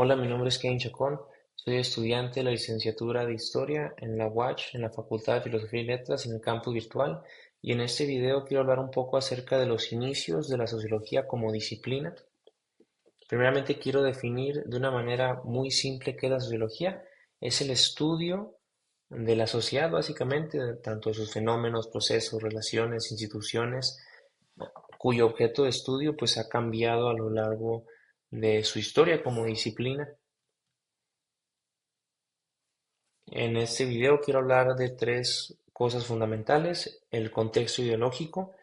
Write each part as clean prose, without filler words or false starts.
Hola, mi nombre es Kevin Chacón, soy estudiante de la licenciatura de Historia en la UACH, en la Facultad de Filosofía y Letras, en el campus virtual, y en este video quiero hablar un poco acerca de los inicios de la sociología como disciplina. Primeramente quiero definir de una manera muy simple qué es la sociología. Es el estudio de la sociedad, básicamente, tanto de sus fenómenos, procesos, relaciones, instituciones, cuyo objeto de estudio pues ha cambiado a lo largo de su historia como disciplina. En este video quiero hablar de tres cosas fundamentales: el contexto ideológico,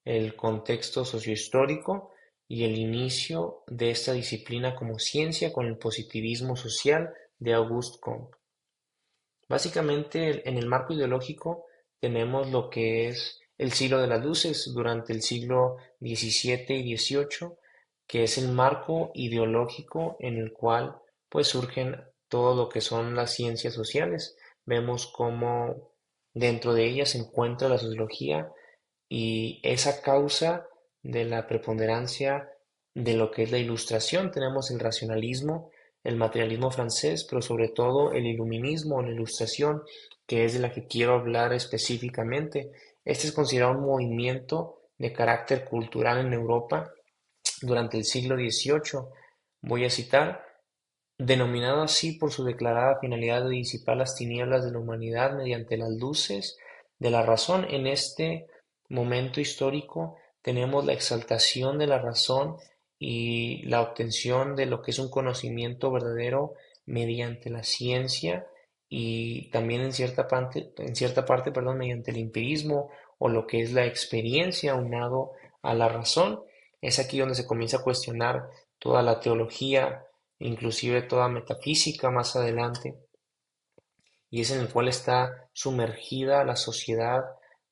el contexto sociohistórico y el inicio de esta disciplina como ciencia con el positivismo social de Auguste Comte. Básicamente, en el marco ideológico tenemos lo que es el siglo de las luces durante el siglo XVII y XVIII, que es el marco ideológico en el cual pues surgen todo lo que son las ciencias sociales. Vemos cómo dentro de ellas se encuentra la sociología y esa causa de la preponderancia de lo que es la ilustración. Tenemos el racionalismo, el materialismo francés, pero sobre todo el iluminismo, la ilustración, que es de la que quiero hablar específicamente. Este es considerado un movimiento de carácter cultural en Europa durante el siglo XVIII. Voy a citar: denominado así por su declarada finalidad de disipar las tinieblas de la humanidad mediante las luces de la razón. En este momento histórico tenemos la exaltación de la razón y la obtención de lo que es un conocimiento verdadero mediante la ciencia, y también en cierta parte, perdón, mediante el empirismo o lo que es la experiencia aunado a la razón. Es aquí donde se comienza a cuestionar toda la teología, inclusive toda metafísica más adelante, y es en el cual está sumergida la sociedad,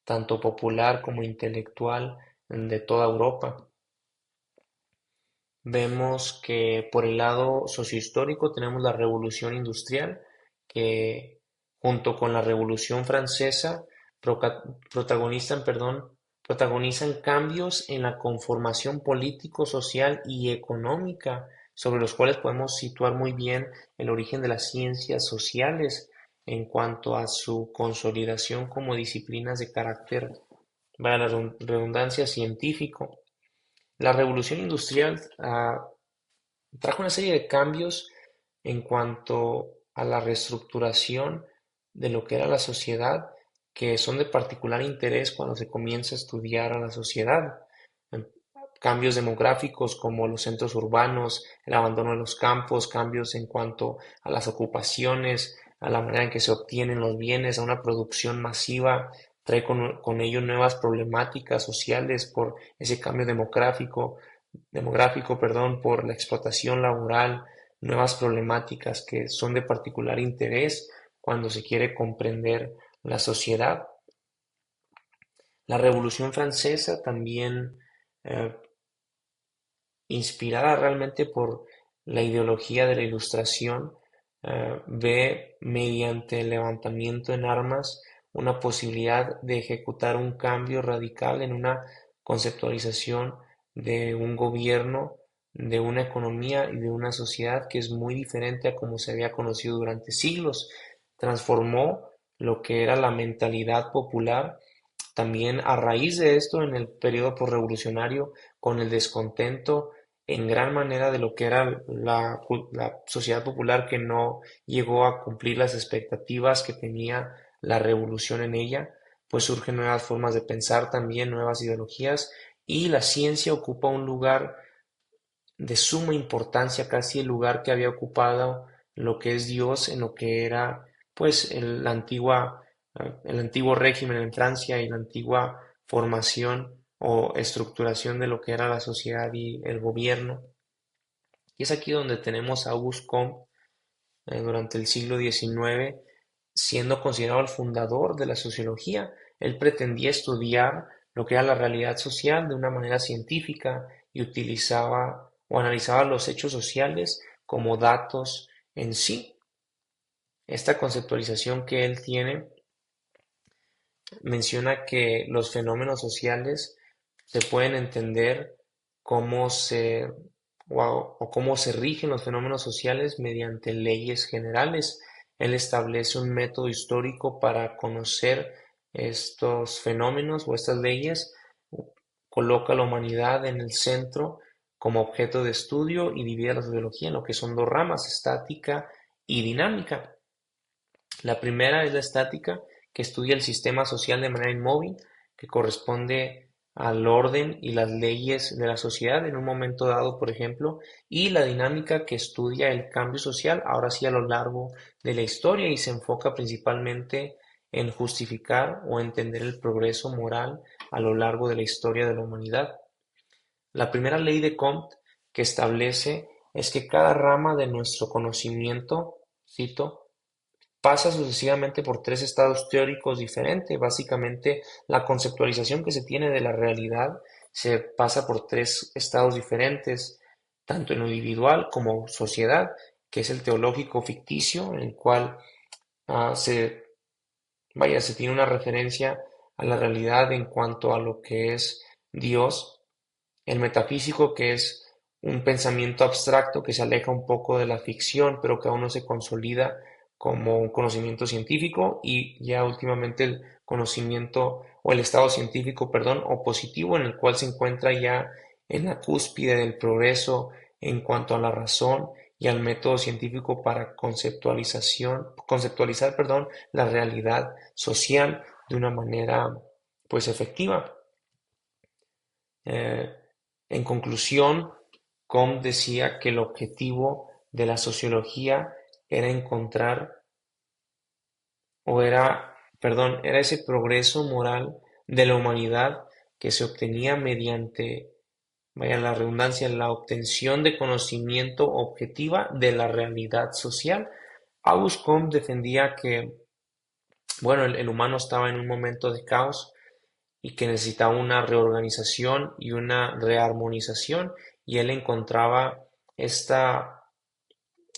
tanto popular como intelectual, de toda Europa. Vemos que por el lado sociohistórico tenemos la Revolución Industrial, que junto con la Revolución Francesa protagonizan cambios en la conformación político, social y económica, sobre los cuales podemos situar muy bien el origen de las ciencias sociales en cuanto a su consolidación como disciplinas de carácter, para la redundancia, científico. La revolución industrial trajo una serie de cambios en cuanto a la reestructuración de lo que era la sociedad, que son de particular interés cuando se comienza a estudiar a la sociedad. Em, Cambios demográficos como los centros urbanos, el abandono de los campos, cambios en cuanto a las ocupaciones, a la manera en que se obtienen los bienes, a una producción masiva, trae con ello nuevas problemáticas sociales por ese cambio demográfico, perdón, por la explotación laboral, nuevas problemáticas que son de particular interés cuando se quiere comprender la sociedad. La Revolución Francesa también, eh, inspirada realmente por la ideología de la Ilustración, ve mediante el levantamiento en armas una posibilidad de ejecutar un cambio radical en una conceptualización de un gobierno, de una economía y de una sociedad que es muy diferente a como se había conocido durante siglos. Transformó lo que era la mentalidad popular. También a raíz de esto, en el periodo posrevolucionario, con el descontento en gran manera de lo que era la sociedad popular, que no llegó a cumplir las expectativas que tenía la revolución en ella, pues surgen nuevas formas de pensar también, nuevas ideologías, y la ciencia ocupa un lugar de suma importancia, casi el lugar que había ocupado lo que es Dios en lo que era pues el antiguo régimen en Francia y la antigua formación o estructuración de lo que era la sociedad y el gobierno. Y es aquí donde tenemos a Auguste Comte, durante el siglo XIX, siendo considerado el fundador de la sociología. Él pretendía estudiar lo que era la realidad social de una manera científica y utilizaba o analizaba los hechos sociales como datos en sí. Esta conceptualización que él tiene menciona que los fenómenos sociales se pueden entender cómo se o cómo se rigen los fenómenos sociales mediante leyes generales. Él establece un método histórico para conocer estos fenómenos o estas leyes, coloca a la humanidad en el centro como objeto de estudio y divide la sociología en lo que son dos ramas, estática y dinámica. La primera es la estática, que estudia el sistema social de manera inmóvil, que corresponde al orden y las leyes de la sociedad en un momento dado, por ejemplo, y la dinámica, que estudia el cambio social, ahora sí a lo largo de la historia, y se enfoca principalmente en justificar o entender el progreso moral a lo largo de la historia de la humanidad. La primera ley de Comte que establece es que cada rama de nuestro conocimiento, cito, pasa sucesivamente por tres estados teóricos diferentes. Básicamente, la conceptualización que se tiene de la realidad se pasa por tres estados diferentes, tanto en lo individual como sociedad, que es el teológico ficticio, en el cual se tiene una referencia a la realidad en cuanto a lo que es Dios; el metafísico, que es un pensamiento abstracto que se aleja un poco de la ficción, pero que aún no se consolida como un conocimiento científico; y ya últimamente el conocimiento o el estado científico, perdón, o positivo, en el cual se encuentra ya en la cúspide del progreso en cuanto a la razón y al método científico para conceptualizar, perdón, la realidad social de una manera pues efectiva. Eh, en conclusión, Comte decía que el objetivo de la sociología era encontrar, era ese progreso moral de la humanidad que se obtenía mediante, vaya la redundancia, la obtención de conocimiento objetiva de la realidad social. Auguste Comte defendía que, bueno, el humano estaba en un momento de caos y que necesitaba una reorganización y una rearmonización, y él encontraba esta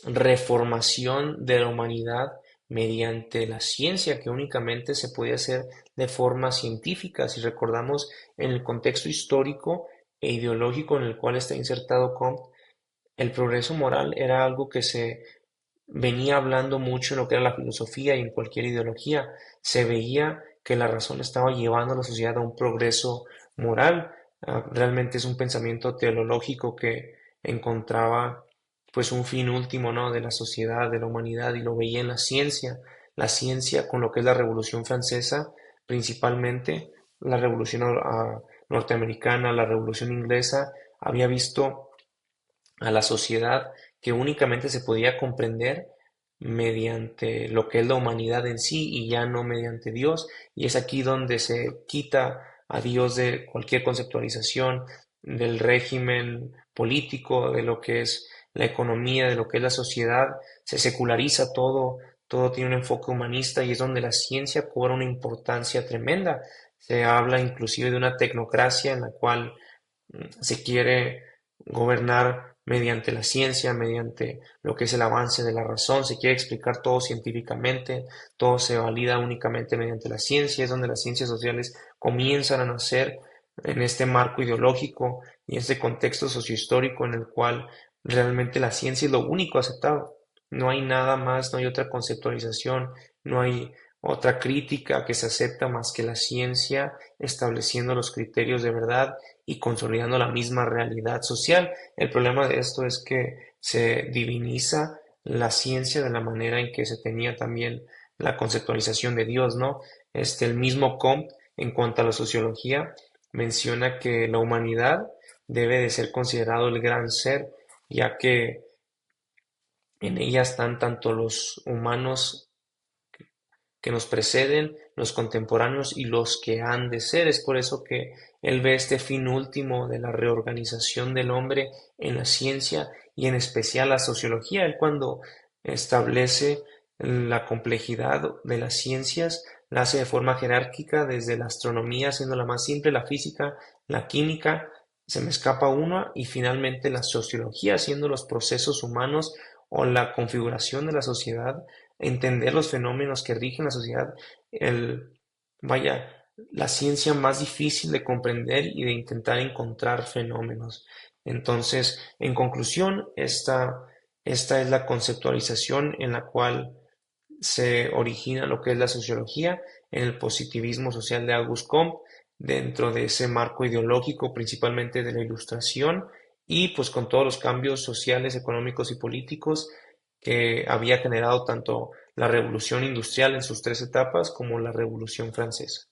reformación de la humanidad mediante la ciencia, que únicamente se podía hacer de forma científica. Si recordamos en el contexto histórico e ideológico en el cual está insertado Comte, el progreso moral era algo que se venía hablando mucho en lo que era la filosofía y en cualquier ideología. Se veía que la razón estaba llevando a la sociedad a un progreso moral. Realmente es un pensamiento teleológico que encontraba pues un fin último, ¿no?, de la sociedad, de la humanidad, y lo veía en la ciencia. La ciencia, con lo que es la Revolución Francesa, principalmente la Revolución norteamericana, la Revolución Inglesa, había visto a la sociedad que únicamente se podía comprender mediante lo que es la humanidad en sí y ya no mediante Dios. Y es aquí donde se quita a Dios de cualquier conceptualización del régimen político, de lo que es la economía, de lo que es la sociedad. Se seculariza todo, todo tiene un enfoque humanista, y es donde la ciencia cobra una importancia tremenda. Se habla inclusive de una tecnocracia en la cual se quiere gobernar mediante la ciencia, mediante lo que es el avance de la razón. Se quiere explicar todo científicamente, todo se valida únicamente mediante la ciencia. Es donde las ciencias sociales comienzan a nacer, en este marco ideológico y este contexto sociohistórico en el cual realmente la ciencia es lo único aceptado. No hay nada más, no hay otra conceptualización, no hay otra crítica que se acepta más que la ciencia, estableciendo los criterios de verdad y consolidando la misma realidad social. El problema de esto es que se diviniza la ciencia de la manera en que se tenía también la conceptualización de Dios, ¿no? El mismo Comte, en cuanto a la sociología, menciona que la humanidad debe de ser considerado el gran ser, ya que en ella están tanto los humanos que nos preceden, los contemporáneos y los que han de ser. Es por eso que él ve este fin último de la reorganización del hombre en la ciencia y en especial la sociología. Él, cuando establece la complejidad de las ciencias, la hace de forma jerárquica, desde la astronomía, siendo la más simple, la física, la química, se me escapa una, y finalmente la sociología, siendo los procesos humanos o la configuración de la sociedad, entender los fenómenos que rigen la sociedad, el, vaya, la ciencia más difícil de comprender y de intentar encontrar fenómenos. Entonces, en conclusión, esta es la conceptualización en la cual se origina lo que es la sociología en el positivismo social de Auguste Comte, dentro de ese marco ideológico principalmente de la Ilustración y pues con todos los cambios sociales, económicos y políticos que había generado tanto la revolución industrial en sus tres etapas como la revolución francesa.